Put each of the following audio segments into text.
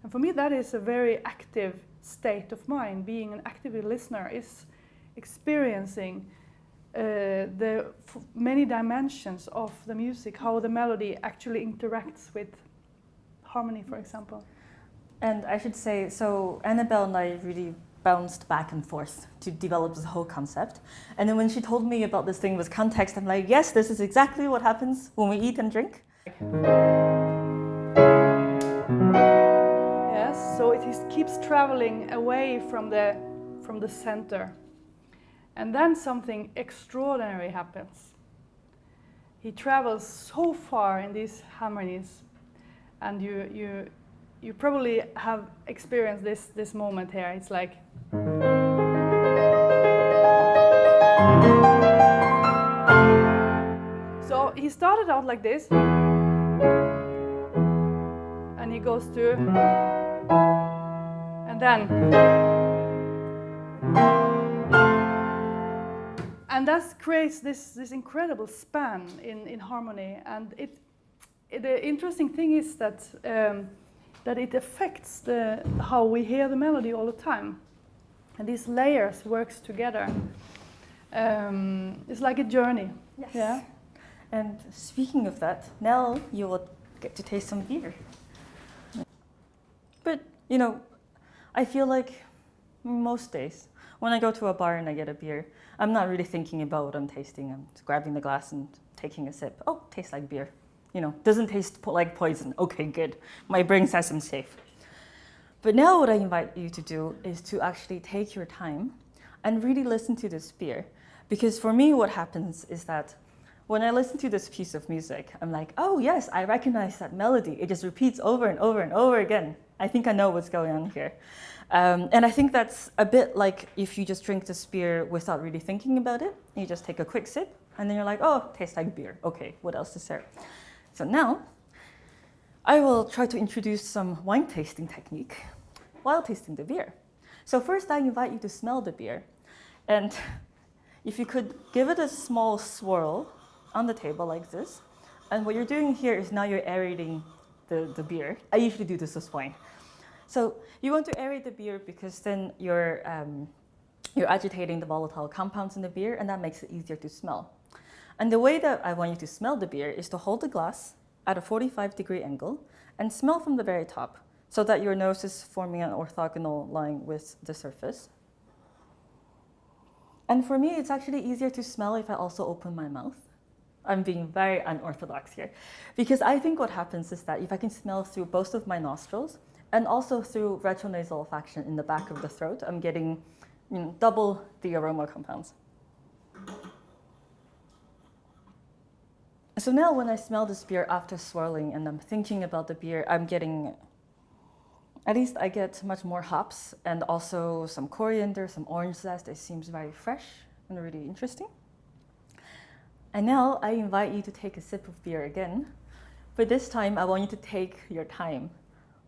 And for me, that is a very active state of mind. Being an active listener is experiencing the many dimensions of the music, how the melody actually interacts with harmony, for example. And I should say, so Annabel and I really bounced back and forth to develop this whole concept. And then when she told me about this thing with context, I'm like, yes, this is exactly what happens when we eat and drink. Yes, so it keeps traveling away from the center. And then something extraordinary happens. He travels so far in these harmonies, and you probably have experienced this moment here. It's like so he started out like this, and he goes to, and then, and that creates this incredible span in harmony. And the interesting thing is that it affects how we hear the melody all the time, and these layers works together. It's like a journey. Yes. Yeah. And speaking of that, now you will get to taste some beer. But, you know, I feel like most days, when I go to a bar and I get a beer, I'm not really thinking about what I'm tasting. I'm just grabbing the glass and taking a sip. Oh, tastes like beer. You know, doesn't taste like poison. Okay, good. My brain says I'm safe. But now what I invite you to do is to actually take your time and really listen to this beer. Because for me, what happens is that when I listen to this piece of music, I'm like, oh yes, I recognize that melody. It just repeats over and over and over again. I think I know what's going on here. And I think that's a bit like if you just drink this beer without really thinking about it. You just take a quick sip, and then you're like, oh, tastes like beer. Okay, what else is there? So now, I will try to introduce some wine tasting technique while tasting the beer. So first, I invite you to smell the beer. And if you could give it a small swirl on the table like this. And what you're doing here is now you're aerating the beer. I usually do this with wine. So you want to aerate the beer because then you're agitating the volatile compounds in the beer, and that makes it easier to smell. And the way that I want you to smell the beer is to hold the glass at a 45-degree angle and smell from the very top so that your nose is forming an orthogonal line with the surface. And for me, it's actually easier to smell if I also open my mouth. I'm being very unorthodox here. Because I think what happens is that if I can smell through both of my nostrils and also through retronasal olfaction in the back of the throat, I'm getting double the aroma compounds. So now when I smell this beer after swirling and I'm thinking about the beer, I'm getting, at least I get much more hops and also some coriander, some orange zest. It seems very fresh and really interesting. And now I invite you to take a sip of beer again. But this time I want you to take your time.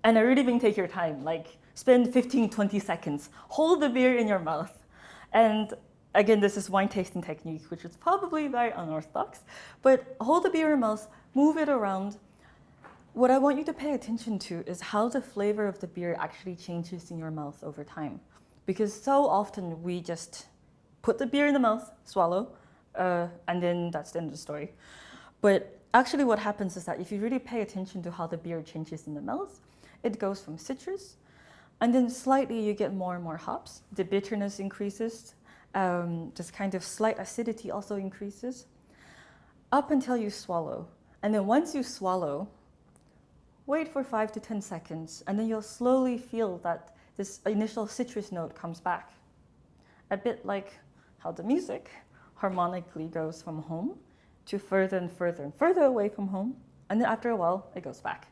And I really mean take your time, like spend 15, 20 seconds. Hold the beer in your mouth. And again, this is wine tasting technique, which is probably very unorthodox. But hold the beer in your mouth, move it around. What I want you to pay attention to is how the flavor of the beer actually changes in your mouth over time. Because so often we just put the beer in the mouth, swallow, and then that's the end of the story. But actually what happens is that if you really pay attention to how the beer changes in the mouth, it goes from citrus, and then slightly you get more and more hops. The bitterness increases, this kind of slight acidity also increases, up until you swallow. And then once you swallow, wait for 5 to 10 seconds, and then you'll slowly feel that this initial citrus note comes back. A bit like how the music harmonically goes from home to further and further and further away from home, and then after a while, it goes back.